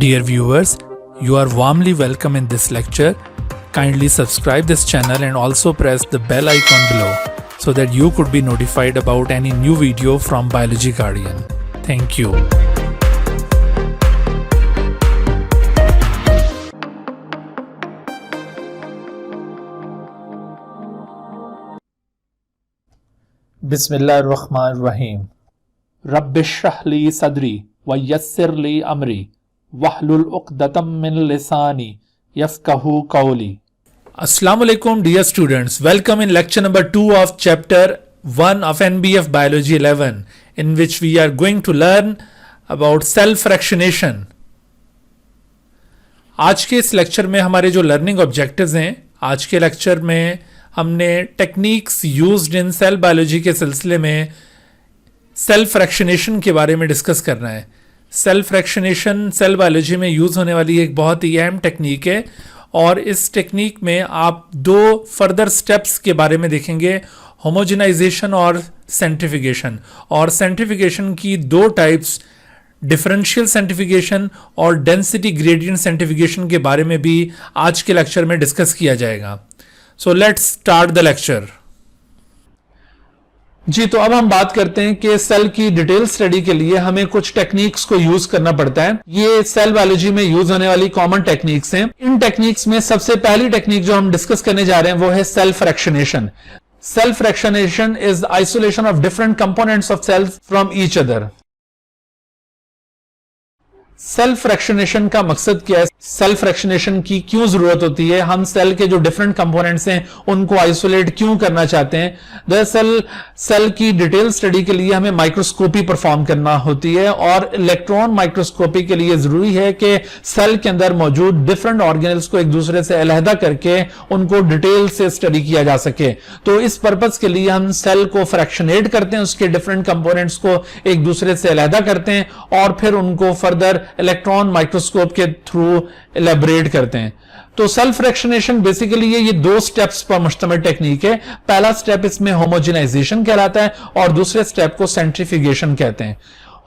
Dear viewers, you are warmly welcome in this lecture. Kindly subscribe this channel and also press the bell icon below so that you could be notified about any new video from Biology Guardian. Thank you. बिस्मिल्लाहिर्रहमानिर्रहीम। रब्बिश्रह ली सदरी व यस्सिर ली अमरी वहलुल उक़दतम मिन लिसानी यफ़क़हू क़ौली। Assalamu alaikum dear students. Welcome in lecture number 2 of chapter 1 of NBF Biology 11, in which we are going to learn about cell fractionation. आज के इस lecture में हमारे जो लर्निंग ऑब्जेक्टिव्स हैं, आज के लेक्चर में हमने techniques used in cell biology के सिलसिले में सेल फ्रैक्शनेशन के बारे में डिस्कस करना है। सेल फ्रैक्शनेशन सेल बायोलॉजी में यूज़ होने वाली एक बहुत ही अहम टेक्निक है और इस टेक्निक में आप दो फर्दर स्टेप्स के बारे में देखेंगे, होमोजेनाइजेशन और सेंट्रीफ्यूगेशन। और सेंट्रीफ्यूगेशन की दो टाइप्स, डिफरेंशियल सेंट्रीफ्यूगेशन और डेंसिटी ग्रेडियंट सेंट्रीफ्यूगेशन के बारे में भी आज के लेक्चर में डिस्कस किया जाएगा। So let's start the lecture. जी, तो अब हम बात करते हैं कि सेल की डिटेल स्टडी के लिए हमें कुछ टेक्निक्स को यूज करना पड़ता है। ये सेल बायोलॉजी में यूज होने वाली कॉमन टेक्निक्स हैं। इन टेक्निक्स में सबसे पहली टेक्निक जो हम डिस्कस करने जा रहे हैं वो है cell fractionation. Cell fractionation is isolation of different components of cells from each other. Cell fractionation का मकसद क्या है? सेल फ्रैक्शनेशन की क्यों जरूरत होती है? हम सेल के जो डिफरेंट कंपोनेंट्स हैं उनको आइसोलेट क्यों करना चाहते हैं? दरअसल सेल की डिटेल स्टडी के लिए हमें माइक्रोस्कोपी परफॉर्म करना होती है और इलेक्ट्रॉन माइक्रोस्कोपी के लिए जरूरी है कि सेल के अंदर मौजूद डिफरेंट ऑर्गेनल्स को एक दूसरे से अलहदा करके उनको डिटेल से स्टडी किया जा सके। तो इस पर्पज के लिए हम सेल को फ्रैक्शनेट करते हैं, उसके डिफरेंट कंपोनेंट्स को एक दूसरे से अलहदा करते हैं और फिर उनको फर्दर इलेक्ट्रॉन माइक्रोस्कोप के थ्रू इलेबोरेट करते हैं। तो सेल फ्रैक्शनेशन बेसिकली ये दो स्टेप्स पर मुश्तमिल टेक्निक है। पहला स्टेप इसमें होमोजेनाइजेशन कहलाता है और दूसरे स्टेप को सेंट्रीफ्यूगेशन कहते हैं।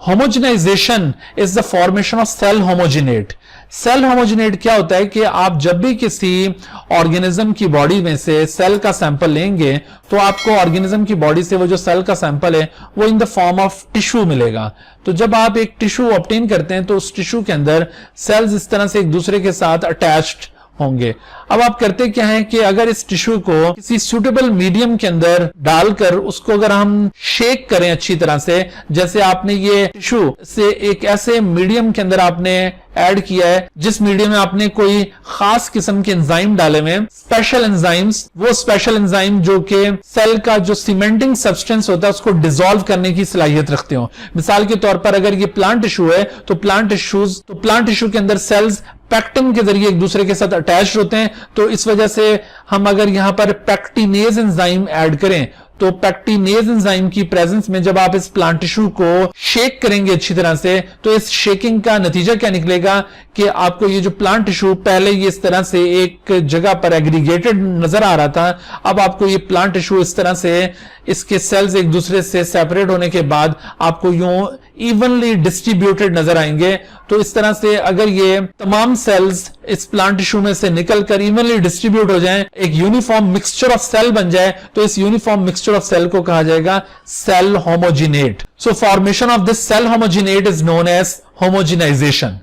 Homogenization is the formation of cell homogenate. Cell homogenate क्या होता है कि आप जब भी किसी ऑर्गेनिज्म की बॉडी में से सेल का सैंपल लेंगे तो आपको ऑर्गेनिज्म की बॉडी से वो जो सेल का सैंपल है वो in the form of tissue मिलेगा। तो जब आप एक टिश्यू ऑब्टेन करते हैं तो उस टिश्यू के अंदर सेल्स इस तरह से एक दूसरे के साथ अटैच्ड होंगे। अब आप करते क्या है कि अगर इस टिश्यू को किसी सूटेबल मीडियम के अंदर डालकर उसको अगर हम शेक करें अच्छी तरह से, जैसे आपने ये टिश्यू से एक ऐसे मीडियम के अंदर आपने ऐड किया है जिस मीडियम में आपने कोई खास किस्म के एंजाइम डाले हुए, स्पेशल एंजाइम्स, वो स्पेशल एंजाइम जो कि सेल का जो सीमेंटिंग सब्सटेंस होता है उसको डिसॉल्व करने की सलाहियत रखते हो। मिसाल के तौर पर अगर ये प्लांट टिश्यू है तो प्लांट टिश्यू के अंदर सेल्स पैक्टिन के जरिए एक दूसरे के साथ अटैच होते हैं। तो इस वजह से हम अगर यहां पर पैक्टिनेज एंजाइम ऐड करें तो पैक्टिनेज एंजाइम की प्रेजेंस में जब आप इस प्लांट टिश्यू को शेक करेंगे अच्छी तरह से तो इस शेकिंग का नतीजा क्या निकलेगा कि आपको ये जो प्लांट टिश्यू पहले ये इस तरह से एक जगह पर एग्रीगेटेड नजर आ रहा था, अब आपको ये प्लांट टिश्यू इस तरह से इसके सेल्स एक दूसरे से सेपरेट होने के बाद आपको यूं इवनली डिस्ट्रीब्यूटेड नजर आएंगे। तो इस तरह से अगर ये तमाम सेल्स इस प्लांट टिश्यू में से निकलकर इवनली डिस्ट्रीब्यूट हो जाएं, एक यूनिफॉर्म मिक्सचर ऑफ सेल बन जाए, तो इस यूनिफॉर्म मिक्सचर ऑफ सेल को कहा जाएगा cell homogenate. So formation of this cell homogenate is known as homogenization.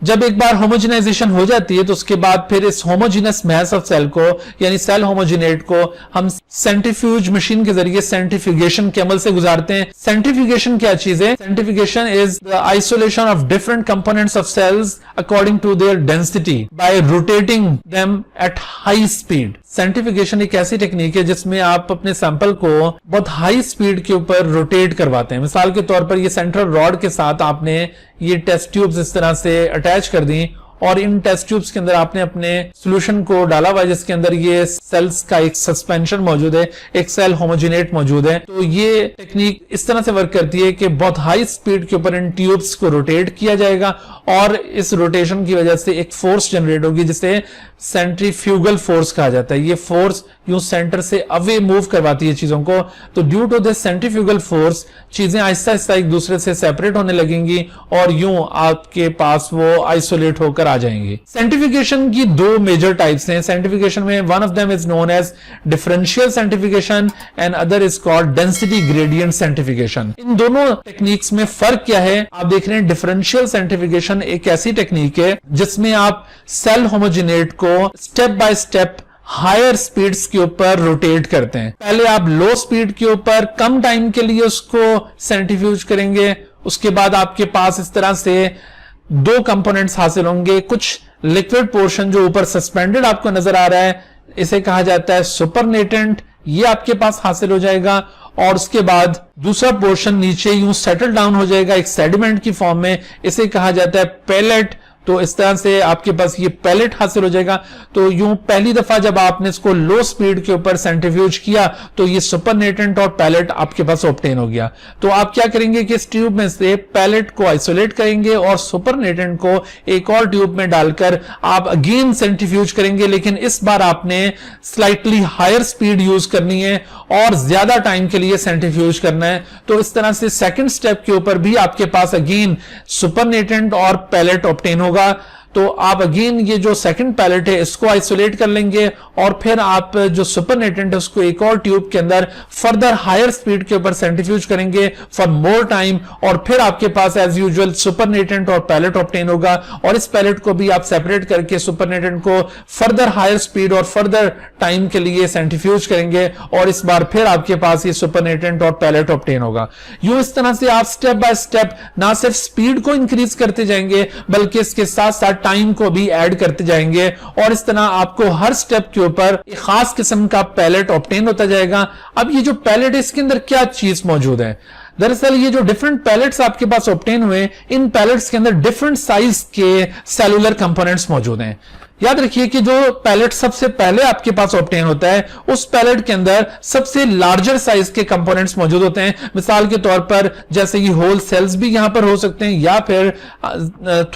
जब एक बार होमोजेनाइजेशन हो जाती है तो उसके बाद फिर इस होमोजीनस मैस ऑफ सेल को यानी सेल होमोजिनेट को हम सेंट्रीफ्यूज मशीन के जरिए सेंट्रीफ्यूगेशन के अमल से गुजारते हैं। सेंट्रीफ्यूगेशन क्या चीज है? Centrifugation is the isolation of different components of cells according to their density by rotating them at high speed. Centrifugation एक ऐसी टेक्निक है जिसमें आप अपने सैंपल को बहुत हाई स्पीड के ऊपर रोटेट करवाते हैं। मिसाल के तौर पर ये सेंट्रल रॉड के साथ आपने ये टेस्ट ट्यूब्स इस तरह से अटैच कर दी और इन टेस्ट ट्यूब्स के अंदर आपने अपने सॉल्यूशन को डाला हुआ, जिसके अंदर ये सेल्स का एक सस्पेंशन मौजूद है, एक सेल होमोजेनेट मौजूद है। तो ये टेक्निक इस तरह से वर्क करती है कि बहुत हाई स्पीड के ऊपर इन ट्यूब्स को रोटेट किया जाएगा और इस रोटेशन की वजह से एक फोर्स जनरेट होगी जिसे सेंट्रीफ्यूगल फोर्स कहा जाता है। ये फोर्स यूं सेंटर से अवे मूव करवाती है चीजों को। तो due to this centrifugal force चीजें आहिस्ता आहिस्ता एक दूसरे से सेपरेट होने लगेंगी और यूं आपके पास वो आइसोलेट होकर आ जाएंगी। सेंट्रीफिकेशन की दो मेजर टाइप्स हैं। सेंट्रीफिकेशन में one of them is known as differential centrification and other is called density gradient centrification. इन दोनों टेक्निक्स में फर्क क्या है? आप देख रहे हैं डिफरेंशियल सेंट्रीफिकेशन एक ऐसी टेक्निक है जिसमें आप सेल होमोजेनेट को step by step higher speeds के ऊपर रोटेट करते हैं। पहले आप लो स्पीड के ऊपर कम टाइम के लिए उसको सेंट्रीफ्यूज करेंगे, उसके बाद आपके पास इस तरह से दो कंपोनेंट्स हासिल होंगे। कुछ लिक्विड पोर्शन जो ऊपर सस्पेंडेड आपको नजर आ रहा है, इसे कहा जाता है सुपरनेटेंट, ये आपके पास हासिल हो जाएगा। और उसके बाद दूसरा पोर्शन नीचे यूं सेटल डाउन हो जाएगा एक सेडिमेंट की फॉर्म में, इसे कहा जाता है पेलेट। तो इस तरह से आपके पास ये पैलेट हासिल हो जाएगा। तो यूं पहली दफा जब आपने इसको लो स्पीड के ऊपर सेंट्रीफ्यूज किया तो ये सुपरनेटेंट और पैलेट आपके पास ऑब्टेन हो गया। तो आप क्या करेंगे कि इस ट्यूब में से पैलेट को आइसोलेट करेंगे और सुपरनेटेंट को एक और ट्यूब में डालकर आप अगेन सेंट्रीफ्यूज करेंगे, लेकिन इस बार आपने स्लाइटली हायर स्पीड यूज करनी है और ज्यादा टाइम के लिए सेंट्रीफ्यूज करना है। तो इस तरह से सेकंड स्टेप के ऊपर भी आपके पास अगेन सुपरनेटेंट और पैलेट ऑब्टेन होगा। तो आप अगेन ये जो सेकंड पैलेट है इसको आइसोलेट कर लेंगे और फिर आप जो सुपरनेटेंट है उसको एक और ट्यूब के अंदर फर्दर हायर स्पीड के ऊपर सेंट्रीफ्यूज करेंगे फॉर मोर टाइम, और फिर आपके पास एज यूजुअल सुपरनेटेंट और पैलेट ऑब्टेन होगा। और इस पैलेट को भी आप सेपरेट करके सुपरनेटेंट को फर्दर हायर स्पीड और फर्दर टाइम के लिए सेंट्रीफ्यूज करेंगे और इस बार फिर आपके पास ये सुपरनेटेंट और पैलेट ऑब्टेन होगा। यूं इस तरह से आप स्टेप बाय स्टेप ना सिर्फ स्पीड को इंक्रीज करते जाएंगे बल्कि इसके साथ साथ टाइम को भी ऐड करते जाएंगे और इस तरह आपको हर स्टेप के ऊपर एक खास किस्म का पैलेट ऑब्टेन होता जाएगा। अब ये जो पैलेट है इसके अंदर क्या चीज मौजूद है? दरअसल ये जो डिफरेंट पैलेट्स आपके पास ऑब्टेन हुए, इन पैलेट्स के अंदर डिफरेंट साइज के सेलुलर कंपोनेंट्स मौजूद हैं। याद रखिए कि जो पैलेट सबसे पहले आपके पास ऑब्टेन होता है उस पैलेट के अंदर सबसे लार्जर साइज के कंपोनेंट्स मौजूद होते हैं। मिसाल के तौर पर जैसे कि होल सेल्स भी यहां पर हो सकते हैं, या फिर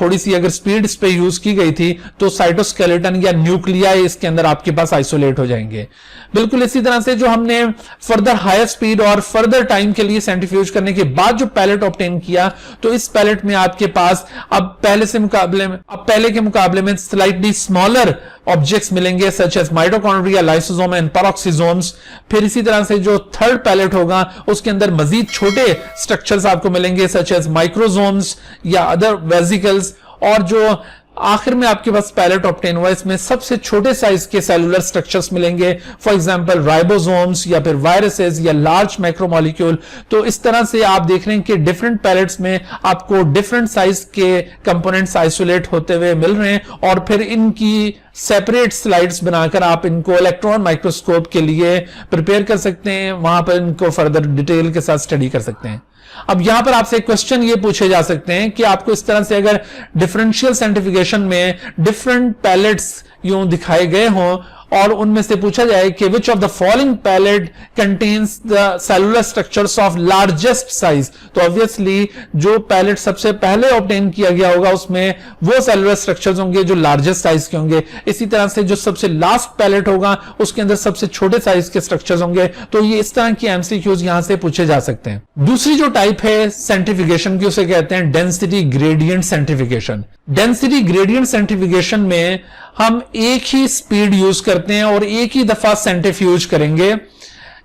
थोड़ी सी अगर स्पीड इस पे यूज की गई थी तो साइटोस्केलेटन या न्यूक्लिया इसके अंदर आपके पास आइसोलेट हो जाएंगे। बिल्कुल इसी तरह से जो हमने फर्दर हायर स्पीड और फर्दर टाइम के लिए सेंट्रीफ्यूज करने के बाद जो पैलेट ऑब्टेन किया, तो इस पैलेट में आपके पास अब पहले के मुकाबले में स्लाइटली स्मॉलर ऑब्जेक्ट्स मिलेंगे such as mitochondria, lysosome and peroxisomes. फिर इसी तरह से जो थर्ड पैलेट होगा उसके अंदर मजीद छोटे स्ट्रक्चर्स आपको मिलेंगे सच एज माइक्रोसोम्स या अदर वेसिकल्स। और जो आखिर में आपके पास पैलेट ऑब्टेन हुआ इसमें सबसे छोटे साइज के सेलुलर स्ट्रक्चर्स मिलेंगे, फॉर एग्जांपल राइबोसोम्स या फिर वायरसेस या लार्ज मैक्रोमोलिक्यूल। तो इस तरह से आप देख रहे हैं कि डिफरेंट पैलेट्स में आपको डिफरेंट साइज के कंपोनेंट्स आइसोलेट होते हुए मिल रहे हैं और फिर इनकी सेपरेट स्लाइड्स बनाकर आप इनको इलेक्ट्रॉन माइक्रोस्कोप के लिए प्रिपेयर कर सकते हैं, वहां पर इनको फर्दर डिटेल के साथ स्टडी कर सकते हैं। अब यहां पर आपसे क्वेश्चन ये पूछे जा सकते हैं कि आपको इस तरह से अगर डिफरेंशियल सेंट्रीफिकेशन में डिफरेंट पैलेट्स यूं दिखाए गए हों और उनमें से पूछा जाए कि which of the following pellet contains the cellular structures of largest size, तो ऑब्वियसली जो पैलेट सबसे पहले ऑब्टेन किया गया होगा उसमें वो सेलुलर स्ट्रक्चर्स होंगे जो लार्जेस्ट साइज के होंगे। इसी तरह से जो सबसे लास्ट पैलेट होगा उसके अंदर सबसे छोटे साइज के स्ट्रक्चर्स होंगे। तो ये इस तरह की एमसीक्यूज यहां से पूछे जा सकते हैं। दूसरी जो टाइप है सेंट्रीफिकेशन की उसे कहते हैं density gradient centrification. Density gradient centrification में हम एक ही स्पीड यूज करते हैं और एक ही दफा सेंट्रीफ्यूज करेंगे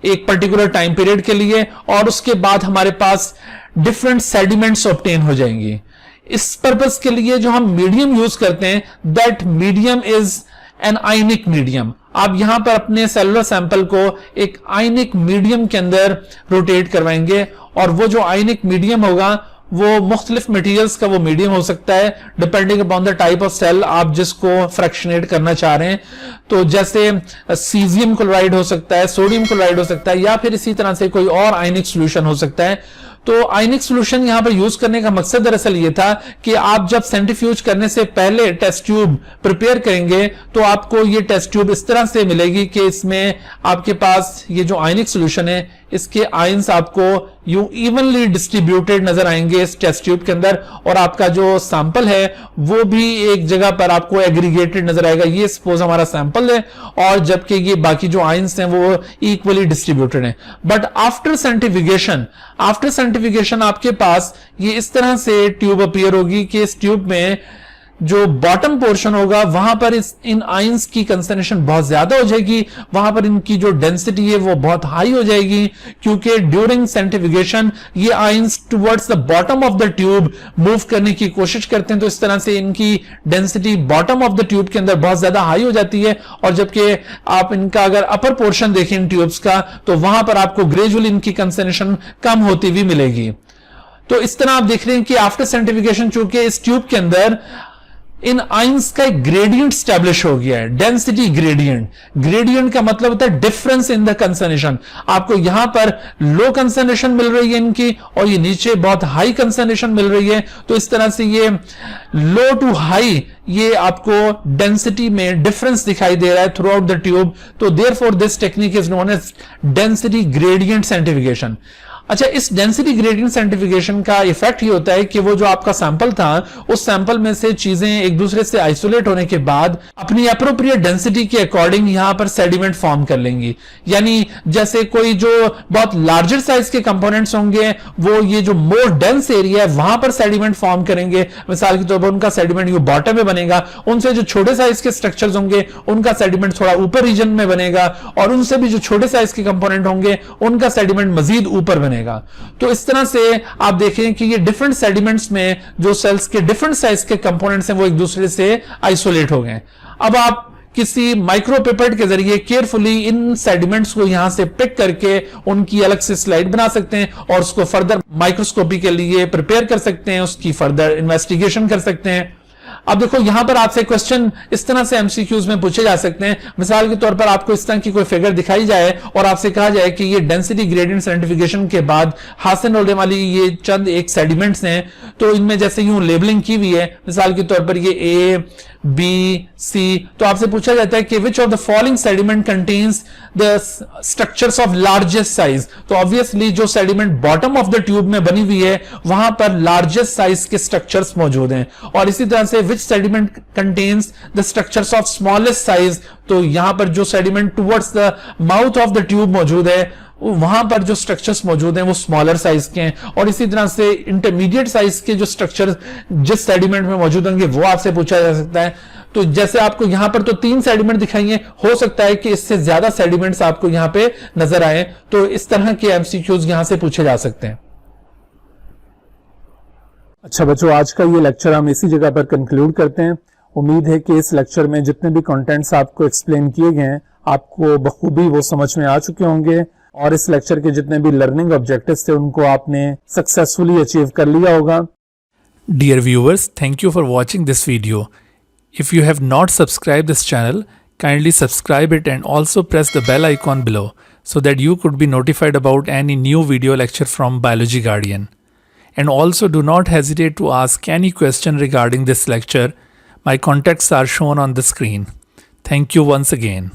एक पर्टिकुलर टाइम पीरियड के लिए और उसके बाद हमारे पास डिफरेंट सेडिमेंट्स ऑब्टेन हो जाएंगी। इस पर्पस के लिए जो हम मीडियम यूज करते हैं that medium is an ionic medium. आप यहां पर अपने सेलुलर सैंपल को एक आयनिक मीडियम के अंदर रोटेट करवाएंगे और वो जो आयनिक मीडियम होगा वो मुख्तलिफ मटेरियल्स का वो मीडियम हो सकता है depending upon the type of cell आप जिसको फ्रैक्शनेट करना चाह रहे हैं। तो जैसे सीजियम क्लोराइड हो सकता है, सोडियम क्लोराइड हो सकता है या फिर इसी तरह से कोई और आयनिक सॉल्यूशन हो सकता है। तो आयनिक सॉल्यूशन यहां पर यूज करने का मकसद दरअसल ये था कि आप जब सेंट्रीफ्यूज करने से पहले टेस्ट ट्यूब प्रिपेयर करेंगे तो आपको ये टेस्ट ट्यूब इस तरह से मिलेगी कि इसमें आपके पास ये जो आयनिक सॉल्यूशन है इसके आयंस आपको यूं इवनली डिस्ट्रीब्यूटेड नजर आएंगे इस टेस्ट ट्यूब के अंदर, और आपका जो सैंपल है वो भी एक जगह पर आपको एग्रीगेटेड नजर आएगा। ये सपोज हमारा सैंपल है और जबकि ये बाकी जो आयंस हैं वो इक्वली डिस्ट्रीब्यूटेड हैं। बट आफ्टर सेंट्रीफिकेशन आपके पास ये इस तरह से ट्यूब अपीयर होगी कि इस ट्यूब में जो बॉटम पोर्शन होगा वहां पर इन आयंस की कंसंट्रेशन बहुत ज्यादा हो जाएगी, वहां पर इनकी जो डेंसिटी है वो बहुत हाई हो जाएगी, क्योंकि ड्यूरिंग सेंट्रीफिकेशन ये ions towards the bottom of the tube move करने की कोशिश करते हैं। तो इस तरह से इनकी density bottom of the tube के अंदर बहुत ज्यादा हाई हो जाती है, और जबकि आप इनका अगर अपर पोर्शन देखें इन ट्यूब्स का तो वहां पर आपको ग्रेजुअली इनकी कंसंट्रेशन कम होती हुई मिलेगी। तो इस तरह आप देख रहे हैं कि आफ्टर सेंट्रीफिकेशन चूंकि इस ट्यूब के अंदर इन आयंस का एक ग्रेडियंट स्टैब्लिश हो गया है, डेंसिटी ग्रेडियंट। ग्रेडियंट का मतलब होता है डिफरेंस इन द कंसंट्रेशन। आपको यहां पर लो कंसंट्रेशन मिल रही है इनकी और ये नीचे बहुत हाई कंसंट्रेशन मिल रही है। तो इस तरह से ये लो टू हाई ये आपको डेंसिटी में डिफरेंस दिखाई दे रहा है थ्रू आउट द ट्यूब। तो therefore this technique is known as density gradient centrification. अच्छा, इस डेंसिटी ग्रेडियंट सेंट्रीफिकेशन का इफेक्ट ये होता है कि वो जो आपका सैंपल था उस सैंपल में से चीजें एक दूसरे से आइसोलेट होने के बाद अपनी एप्रोप्रिएट डेंसिटी के अकॉर्डिंग यहां पर सेडिमेंट फॉर्म कर लेंगी। यानी जैसे कोई जो बहुत लार्जर साइज के कंपोनेंट्स होंगे वो ये जो मोर डेंस एरिया है वहां पर सेडिमेंट फॉर्म करेंगे। मिसाल के तौर पर उनका सेडिमेंट ये बॉटम में बनेगा, उनसे जो छोटे साइज के स्ट्रक्चर्स होंगे उनका सेडिमेंट थोड़ा ऊपर रीजन में बनेगा, और उनसे भी जो छोटे साइज के कंपोनेंट होंगे उनका सेडिमेंट मजीद ऊपर बनेगा। तो इस तरह से आप देखें कि ये डिफरेंट सेडिमेंट्स में जो सेल्स के डिफरेंट साइज के कंपोनेंट्स हैं वो एक दूसरे से आइसोलेट हो गए। अब आप किसी माइक्रोपिपेट के जरिए केयरफुली इन सेडिमेंट्स को यहां से पिक करके उनकी अलग से स्लाइड बना सकते हैं और उसको फर्दर माइक्रोस्कोपी के लिए प्रिपेयर कर सकते हैं, उसकी फर्दर इन्वेस्टिगेशन कर सकते हैं। अब देखो यहां पर आपसे क्वेश्चन इस तरह से एमसीक्यूज में पूछे जा सकते हैं। मिसाल के तौर पर आपको इस तरह की कोई फिगर दिखाई जाए और आपसे कहा जाए कि ये डेंसिटी ग्रेडियंट सेंट्रीफिकेशन के बाद हासिल होने वाली ये चंद एक सेडिमेंट्स हैं, तो इनमें जैसे यूं लेबलिंग की हुई है, मिसाल के तौर पर ये ए बी सी, तो आपसे पूछा जाता है कि which of the following sediment contains the structures of largest size. तो ऑब्वियसली जो sediment bottom of the tube में बनी हुई है वहां पर लार्जेस्ट साइज के स्ट्रक्चर्स मौजूद हैं, और इसी तरह से which sediment contains the structures of smallest size. तो यहां पर जो sediment towards the mouth of the tube मौजूद है वहां पर जो स्ट्रक्चर्स मौजूद हैं वो स्मॉलर साइज के हैं, और इसी तरह से इंटरमीडिएट साइज के जो स्ट्रक्चर जिस सेडिमेंट में मौजूद होंगे वो आपसे पूछा जा सकता है। तो जैसे आपको यहां पर तो 3 सेडिमेंट दिखाई है, हो सकता है कि इससे ज्यादा सेडिमेंट्स आपको यहां पे नजर आए, तो इस तरह के एमसीक्यूज यहां से पूछे जा सकते हैं। अच्छा बच्चों, आज का ये लेक्चर हम इसी जगह पर कंक्लूड करते हैं। उम्मीद है कि इस लेक्चर में जितने भी कंटेंट्स आपको एक्सप्लेन किए गए हैं आपको बखूबी वो समझ में आ चुके होंगे, और इस लेक्चर के जितने भी लर्निंग ऑब्जेक्टिव्स थे उनको आपने सक्सेसफुली अचीव कर लिया होगा। Dear viewers, thank you for watching this video. If you have not subscribed this channel, kindly subscribe it and also press the bell icon below so that you could be notified about any new video lecture from Biology Guardian. And also do not hesitate to ask any question regarding this lecture. My contacts are shown on the screen. Thank you once again.